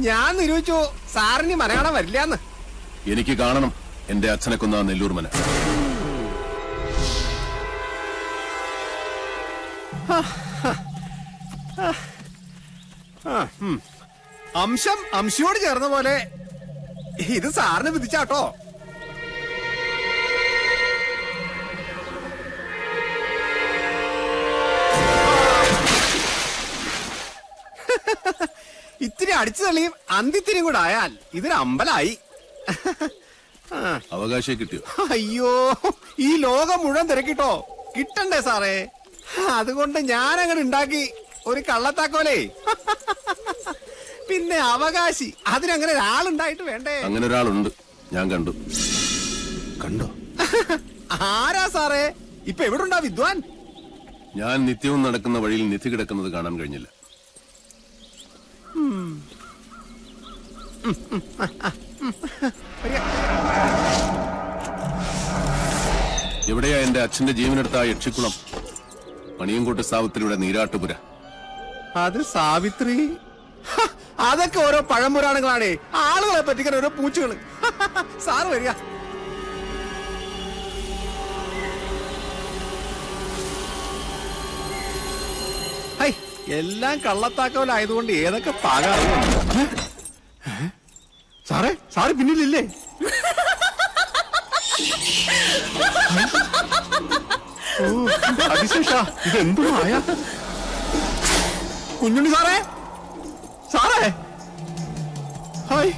ഞാൻ നിരൂപിച്ചു സാറിന് മന കാണാൻ വരില്ലാന്ന്. എനിക്ക് കാണണം എന്റെ അച്ഛനെ കൊന്ന നെല്ലൂർ മന. അംശം അംശയോട് ചേർന്ന പോലെ ഇത് സാറിന് വിധിച്ചാട്ടോ. ഇത്തിരി അടിച്ചു തള്ളിയും അന്തിത്തിരിയും കൂടെ ആയാൽ ഇതൊരു അമ്പലായി. അവകാശം കിട്ടിയോ? അയ്യോ, ഈ ലോകം മുഴുവൻ തിരക്കിട്ടോ, കിട്ടണ്ടേ സാറേ? അതുകൊണ്ട് ഞാനങ്ങനെ ഉണ്ടാക്കി ഒരു കള്ളത്താക്കോലേ. പിന്നെ അവകാശി, അതിനങ്ങനെ ഒരാളുണ്ടായിട്ട് വേണ്ടേ? അങ്ങനെ ഒരാളുണ്ട്, ഞാൻ കണ്ടു. കണ്ടോ? ആരാ സാറേ? ഇപ്പൊ എവിടുണ്ടാ വിദ്വാൻ? ഞാൻ നിത്യവും നടക്കുന്ന വഴിയിൽ നിധി കിടക്കുന്നത് കാണാൻ കഴിഞ്ഞില്ല. എവിടെയാ എന്റെ അച്ഛന്റെ ജീവനെടുത്ത യക്ഷിക്കുളം? മണിയങ്കോട്ട് സാവിത്രിയുടെ നീരാട്ടുപുര. അത് സാവിത്രി? അതൊക്കെ ഓരോ പഴംപുരാണങ്ങളാണേ, ആളുകളെ പറ്റിക്കാൻ ഓരോ പൂച്ചകള്. സാറ് വരിക. ഹൈ, എല്ലാം കള്ളത്താക്കോലായതുകൊണ്ട് ഏതൊക്കെ പാകാറുണ്ട്. സാറേ, സാറ് പിന്നിലില്ലേ? ഓ, അതിശേഷ, ഇതെന്തോ ആയ? കുഞ്ഞുണ്ണി സാറേ, സാറേ, ഹായ്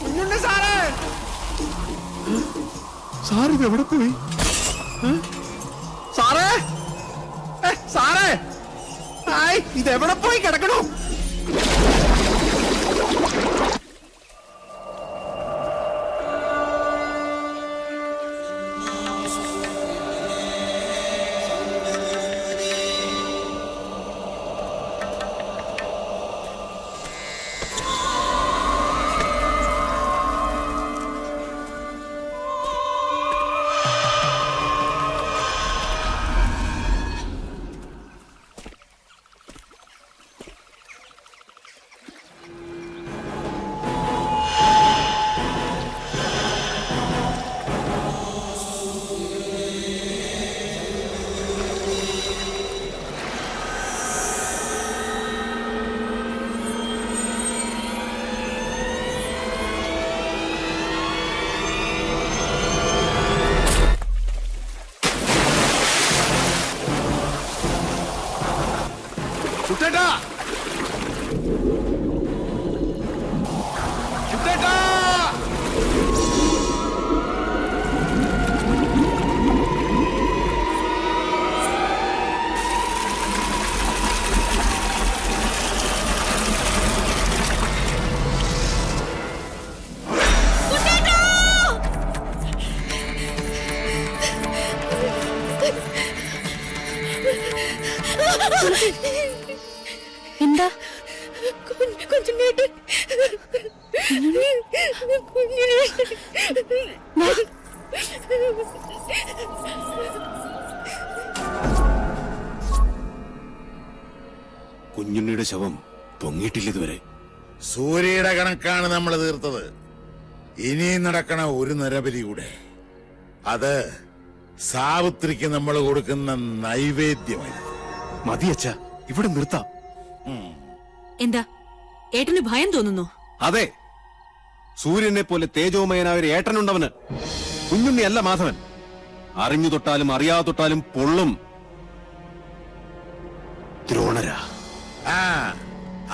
കുഞ്ഞുണ്ണി സാറേ. സാർ ഇത് എവിടെ പോയി? സാറേ, സാറേ, ഹായ്, ഇതെവിടെ പോയി കിടക്കണോ? ചുട്ടേട്ടാ, ചുട്ടേട്ടാ, എന്താ? കുഞ്ഞുണ്ണിയുടെ ശവം പൊങ്ങിയിട്ടില്ല ഇതുവരെ. സൂര്യയുടെ കണക്കാണ് നമ്മൾ തീർത്തത്. ഇനിയും നടക്കണ ഒരു നരബലി കൂടെ. അത് സാവിത്രിക്ക് നമ്മൾ കൊടുക്കുന്ന നൈവേദ്യമായി. മതിയച്ച, ഇവിടെ നിർത്താം. എന്താ ഏട്ടന് ഭയം തോന്നുന്നു? അതെ, സൂര്യനെ പോലെ തേജോമയനായ ഒരു ഏട്ടനുണ്ടവന്. കുഞ്ഞുണ്ണി അല്ല മാധവൻ. അറിഞ്ഞു തൊട്ടാലും അറിയാതെ തൊട്ടാലും പൊള്ളും. ദ്രോണരാ. ആ,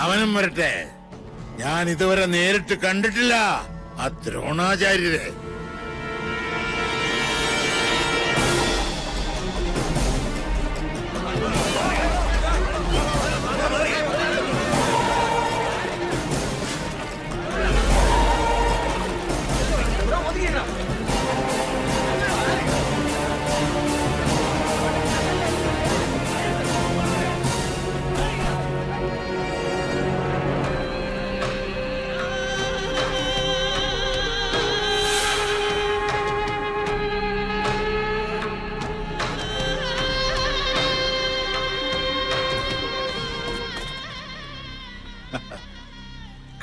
അവനും വരട്ടെ. ഞാൻ ഇതുവരെ നേരിട്ട് കണ്ടിട്ടില്ല ആ ദ്രോണാചാര്യരെ.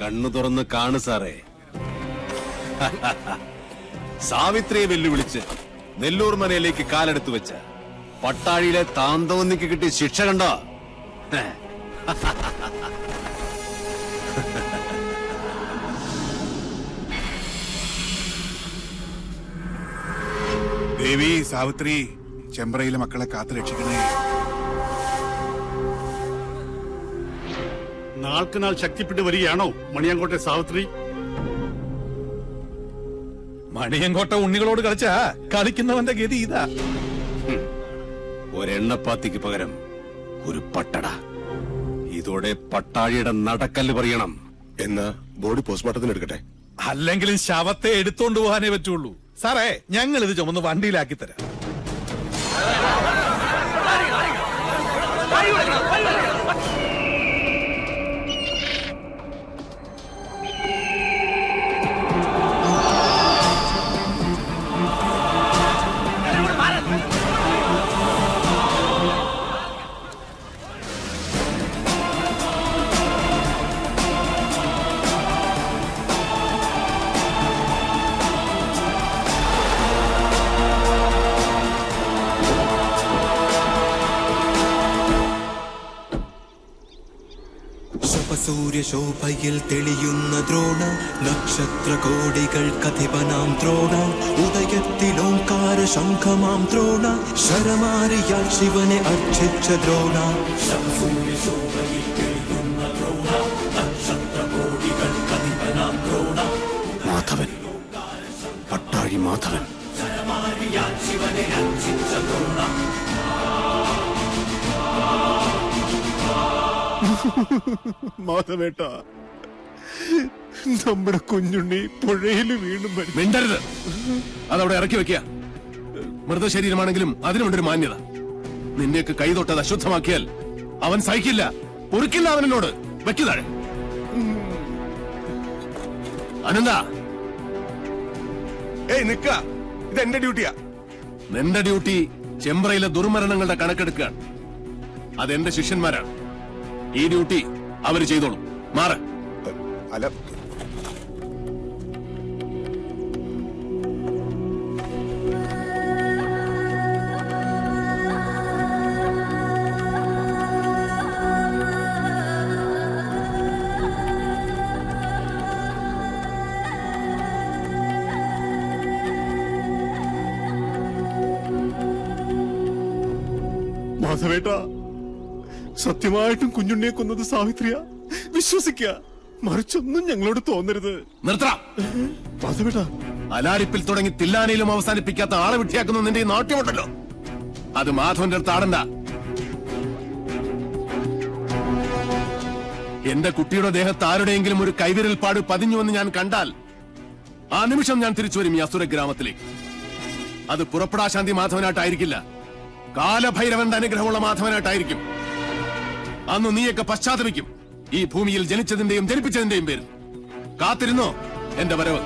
കണ്ണു തുറന്ന് കാണു സാറേ. സാവിത്രിയെ വെല്ലുവിളിച്ച് നെല്ലൂർ മനയിലേക്ക് കാലെടുത്തു വെച്ച പട്ടാഴിയിലെ താന്തവന്നിക്ക് കിട്ടിയ ശിക്ഷ കണ്ടോ? ദേവി സാവിത്രി, ചെമ്പ്രയിലെ മക്കളെ കാത്തു രക്ഷിക്കണേ. നാൾക്കുനാൾ ശക്തിപ്പെട്ട് വരികയാണോ മണിയങ്കോട്ടെ സാവിത്രി? മണിയങ്കോട്ട ഉണ്ണികളോട് കളിച്ചാ കളിക്കുന്നവന്റെ ഗതി ഇതാ. ഒരെണ്ണപ്പാത്തിക്ക് പകരം ഒരു പട്ടട. ഇതോടെ പട്ടാഴിയുടെ നടക്കല്ല് പറയണം. എന്നാ ബോഡി പോസ്റ്റ്മോർട്ടത്തിന് എടുക്കട്ടെ. അല്ലെങ്കിലും ശവത്തെ എടുത്തോണ്ട് പോകാനേ പറ്റുള്ളൂ. സാറേ, ഞങ്ങൾ ഇത് ചുമന്ന് വണ്ടിയിലാക്കി തരാം. സൂര്യശോഭയിൽ തെളിയുന്ന ദ്രോണ, നക്ഷത്ര കോടികൾ കഥിപനാം ദ്രോണ, ഉദയത്തിലോങ്കാര ശംഖമാം ദ്രോണ, ശരമാരിയാൽ ശിവനെ അർച്ചിച്ച ദ്രോണ. സൂര്യശോഭയിൽ തെളിയുന്ന ദ്രോണ, നക്ഷത്ര കോടികൾ കഥിപനാം ദ്രോണ, മാധവൻ, പട്ടാഴി മാധവൻ. ശരമാരിയാൽ ശിവനെ അർച്ചിച്ച ദ്രോണ. മാധവേട്ട, നമ്മുടെ കുഞ്ഞുണ്ണി പുഴയിൽ വീണ്ടും മിണ്ടരുത്. അതവിടെ ഇറക്കി വെക്കുക. മൃതശരീരമാണെങ്കിലും അതിനുണ്ടൊരു മാന്യത. നിന്റെയൊക്കെ കൈ തൊട്ടത് അശുദ്ധമാക്കിയാൽ അവൻ സഹിക്കില്ല, പൊറുക്കില്ല. അവനോട് വെക്കുതാഴെ. അനന്ത, നിക്ക, ഇത് എന്റെ ഡ്യൂട്ടിയാ. നിന്റെ ഡ്യൂട്ടി ചെമ്പ്രയിലെ ദുർമരണങ്ങളുടെ കണക്കെടുക്കുക. അതെന്റെ ശിഷ്യന്മാരാണ്. ഈ ഡ്യൂട്ടി അവര് ചെയ്തോളും. മാറ. അല്ല, മാധവേട്ട, സത്യമായിട്ടും കുഞ്ഞുണ്ണിയെ കൊന്നത് സാവിത്രിയാ. വിശ്വസിക്കുക, മറിച്ചൊന്നും ഞങ്ങളോട് തോന്നരുത്. നിർത്തറ. മാധവേട്ട, അലാരിപ്പിൽ തുടങ്ങി തില്ലാനയിലും അവസാനിപ്പിക്കാത്ത ആളെ വിട്ടിയാക്കുന്ന നിന്റെ ഈ നാട്യമുണ്ടല്ലോ, അത് മാധവന്റെ അടുത്ത് ആടണ്ട. എന്റെ കുട്ടിയുടെ ദേഹത്ത് ആരുടെയെങ്കിലും ഒരു കൈവിരൽ പാട് പതിഞ്ഞുവെന്ന് ഞാൻ കണ്ടാൽ ആ നിമിഷം ഞാൻ തിരിച്ചു വരും ഈ അസുര ഗ്രാമത്തിലേക്ക്. അത് പുറപ്പെടാശാന്തി മാധവനായിട്ടായിരിക്കില്ല, കാലഭൈരവന്റെ അനുഗ്രഹമുള്ള മാധവനായിട്ടായിരിക്കും. അന്ന് നീയൊക്കെ പശ്ചാത്തപിക്കും, ഈ ഭൂമിയിൽ ജനിച്ചതിന്റെയും ജനിപ്പിച്ചതിന്റെയും പേരിൽ. കാത്തിരുന്നോ എന്റെ വരവ്.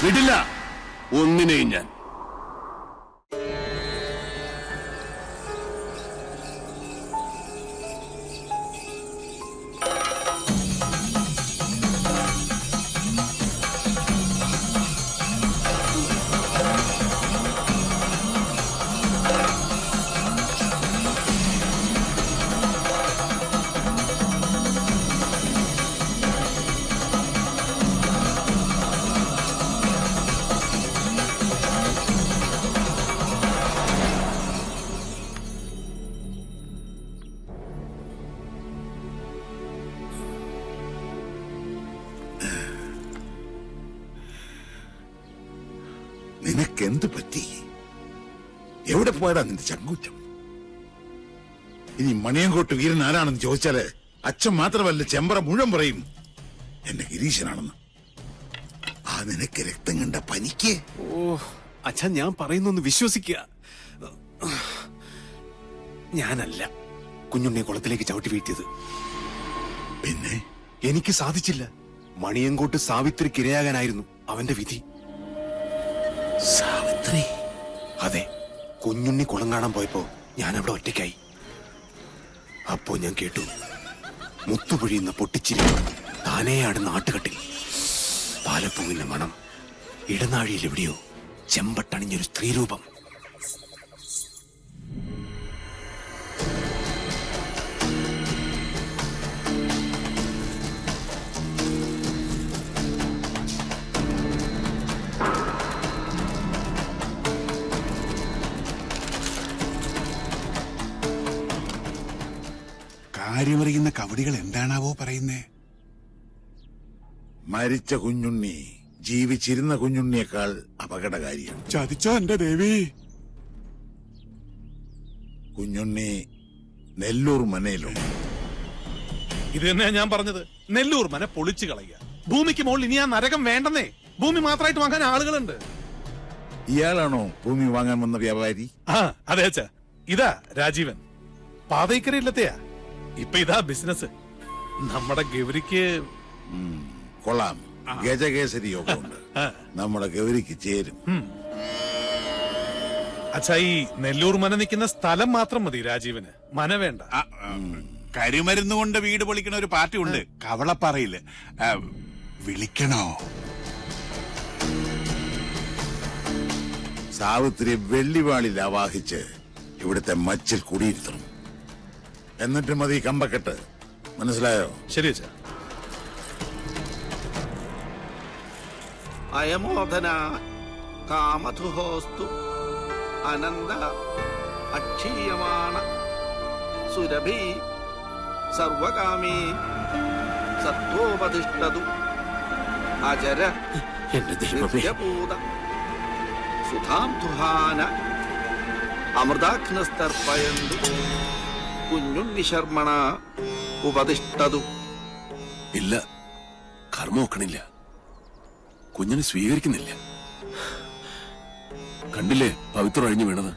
വിടില്ല ഒന്നിനെയും ഞാൻ. നിനക്കെന്ത് പറ്റി? എവിടെ പോയടാ നിന്റെ ചങ്കൂറ്റം? ഇനി മണിയങ്കോട്ട് വീരൻ ആരാണെന്ന് ചോദിച്ചാല് അച്ഛൻ മാത്രമല്ല, ചെമ്പ്ര മുഴുവൻ പറയും എന്റെ ഗിരീശനാണെന്ന്. ആ നിനക്ക് രക്തം കണ്ട പനിക്ക്. ഓ അച്ഛാ, ഞാൻ പറയുന്നൊന്ന് വിശ്വസിക്കുക. ഞാനല്ല കുഞ്ഞുണ്ണിയെ കുളത്തിലേക്ക് ചവിട്ടി വീഴ്ത്തിയത്. പിന്നെ എനിക്ക് സാധിച്ചില്ല. മണിയങ്കോട്ട് സാവിത്രിക്ക് ഇരയാകാനായിരുന്നു അവന്റെ വിധി. സാവിത്രി? അതെ, കുഞ്ഞുണ്ണി കുളം കാണാൻ പോയപ്പോ ഞാനവിടെ ഒറ്റയ്ക്കായി. അപ്പോ ഞാൻ കേട്ടു മുത്തുപൊഴിയുന്ന പൊട്ടിച്ചിരി, താനേയാടുന്ന ആട്ടുകട്ടിൽ പാലപ്പൂവിന്റെ മണം, ഇടനാഴിയിൽ എവിടെയോ ചെമ്പട്ടണിഞ്ഞൊരു സ്ത്രീരൂപം. കാര്യമറിയുന്ന കവടികൾ എന്താണാവോ പറയുന്നേ? മരിച്ച കുഞ്ഞുണ്ണി ജീവിച്ചിരുന്ന കുഞ്ഞുണ്ണിയേക്കാൾ അപകടകാരിയാണ്. ചതിച്ചോ എന്റെ ദേവി? കുഞ്ഞുണ്ണി നെല്ലൂർ മനയിലുണ്ട്. ഇത് തന്നെയാ ഞാൻ പറഞ്ഞത്. നെല്ലൂർ മന പൊളിച്ചു കളയുക. ഭൂമിക്ക് മുകളിൽ ഇനി ആ നരകം വേണ്ടെന്നേ. ഭൂമി മാത്രമായിട്ട് വാങ്ങാൻ ആളുകളുണ്ട്. ഇയാളാണോ ഭൂമി വാങ്ങാൻ വന്ന വ്യാപാരി? ആ അതെ അച്ഛാ, ഇതാ രാജീവൻ. പാതയ്ക്കരയില്ലത്തെയാ. ഇപ്പൊ ഇതാ ബിസിനസ്. നമ്മുടെ ഗൗരിക്ക് കൊള്ളാം. ഗജകേസരി യോഗ ഉണ്ട്. നമ്മുടെ ഗൗരിക്ക് ചേരും. അച്ഛാ, ഈ നെല്ലൂർ മന നിൽക്കുന്ന സ്ഥലം മാത്രം മതി രാജീവന്. മന വേണ്ട. കരിമരുന്ന് കൊണ്ട് വീട് പൊളിക്കണ ഒരു പാർട്ടി ഉണ്ട് കവളപ്പാറയില്. വിളിക്കണോ? സാവിത്രി വെള്ളിവാളിൽ ആവാഹിച്ച് ഇവിടുത്തെ മച്ചിൽ കുടിയിരുത്തണം. എന്നിട്ട് മതി കമ്പക്കെട്ട്. മനസ്സിലായോ? ശരി അച്ഛാ. അയമോധന കാമധുഹോസ്തു അനന്ത അക്ഷീയമാണ സുരഭി സർവകാമീ സത്വോപതിഷ്ഠതു അജര നിത്യപൂത സുധാംധുഹാന അമൃതാഘ്നസ്തർപ്പയന്തു കുഞ്ഞുണ്ണി ശർമ്മണ ഉപതിഷ്ഠതു. ഇല്ല, കർമ്മ ഒക്കണില്ല. കുഞ്ഞിനെ സ്വീകരിക്കുന്നില്ല. കണ്ടില്ലേ പവിത്രം അഴിഞ്ഞു വീണത്?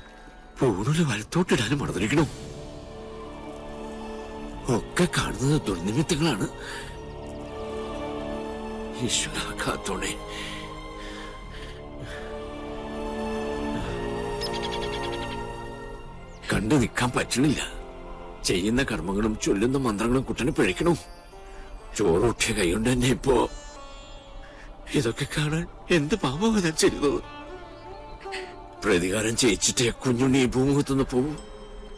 പൂണുല് വലത്തോട്ടിടാനും മടന്നിരിക്കണോ? ഒക്കെ കാണുന്നത് ദുർനിമിത്തങ്ങളാണ്. ഈശ്വര കാത്തോണേ. കണ്ടു നിൽക്കാൻ പറ്റണില്ല. ചെയ്യുന്ന കർമ്മങ്ങളും ചൊല്ലുന്ന മന്ത്രങ്ങളും കുട്ടനെ പിഴയ്ക്കണു. ചോറൂട്ടിയ കൈകൊണ്ട് തന്നെ ഇപ്പോ ഇതൊക്കെ കാണാൻ എന്ത് പാപമാണ് ഞാൻ ചെയ്തത്? പ്രതികാരം ചെയ്യിച്ചിട്ടേ കുഞ്ഞുണ്ണി ഈ ഭൂമുഖത്തുനിന്ന് പോവും.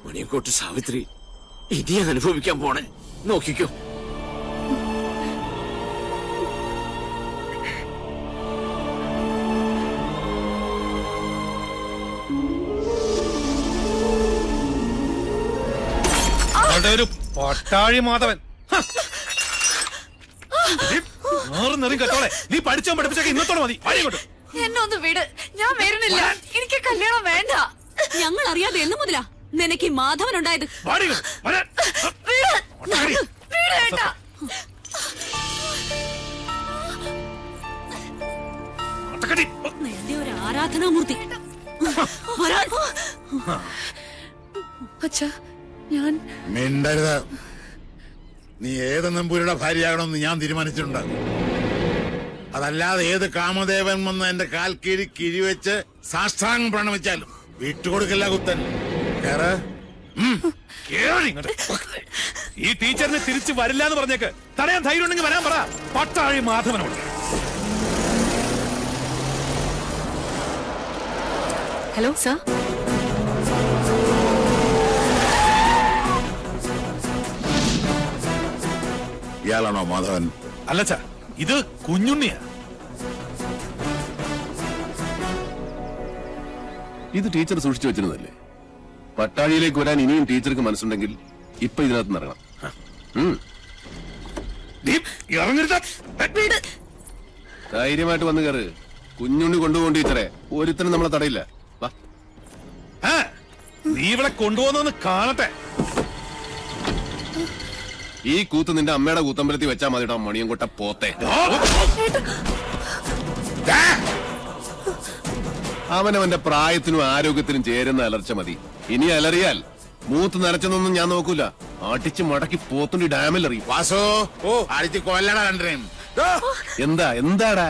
മണിയങ്കോട്ട് സാവിത്രി ഇനി അനുഭവിക്കാൻ പോണേ. നോക്കിക്കോ. ഒരു പട്ടാഴി മാധവൻ. കത്തോളെ നീ പഠിച്ചോ പഠിപ്പിച്ചൊക്കെ ഇന്നത്തോടെ മതി. എന്നെ ഒന്ന് വിട്, ഞാൻ വരുന്നില്ല. എനിക്ക് കല്യാണം വേണ്ട. ഞങ്ങൾ അറിയാതെ എന്ന് മുതലാ നിനക്ക് ഈ മാധവൻ ഉണ്ടായത്? നിന്റെ ഒരു ആരാധനാമൂർത്തി. അച്ഛാ, ഞാൻ മിണ്ടരുത്. നീ ഏത് നമ്പൂരിയുടെ ഭാര്യയാകണമെന്ന് ഞാൻ തീരുമാനിച്ചിട്ടുണ്ട്. അതല്ലാതെ ഏത് കാമദേവൻ വന്ന് എന്റെ കാൽ കീഴി കിഴിവെച്ച് സാഷ്ടാംഗം പ്രണമിച്ചാലും വിട്ടുകൊടുക്കില്ല കുത്തൻ. ഈ ടീച്ചറിനെ തിരിച്ചു വരില്ല എന്ന് പറഞ്ഞേക്ക്. തടയാൻ ധൈര്യം ഉണ്ടെങ്കിൽ വരാൻ പറ. പട്ടാഴി മാധവനോട്. Hello sir. ഇയാളാണോ മാധവൻ? അല്ലച്ചാ, ഇത് കുഞ്ഞുണ്ണിയാ. ഇത് ടീച്ചർ സൂക്ഷിച്ചു വെച്ചിരുന്നല്ലേ? പട്ടാഴിയിലേക്ക് വരാൻ ഇനിയും ടീച്ചർക്ക് മനസ്സുണ്ടെങ്കിൽ ഇപ്പൊ ഇതിനകത്ത് നിറങ്ങണം. ധൈര്യമായിട്ട് വന്ന് കയറ്. കുഞ്ഞുണ്ണി കൊണ്ടുപോകും ടീച്ചറെ. ഒരുത്തനും നമ്മളെ തടയില്ല. നീ ഇവിടെ കൊണ്ടുപോകുന്ന കാണട്ടെ. ഈ കൂത്ത് നിന്റെ അമ്മയുടെ കൂത്തമ്പലത്തിൽ വെച്ചാൽ മതിടാ മണിയൻകൊട്ട പോത്തെ. അവനവന്റെ പ്രായത്തിനും ആരോഗ്യത്തിനും ചേരുന്ന അലർച്ച മതി. ഇനി അലറിയാൽ മൂത്ത് നരച്ചെന്നൊന്നും ഞാൻ നോക്കൂല. അടിച്ച് മടക്കി പോത്തുണ്ടി ഡാമിൽ എറിയും. വാസോ, അടിച്ച് കൊല്ലടാ കണ്ടേ. എന്താടാ?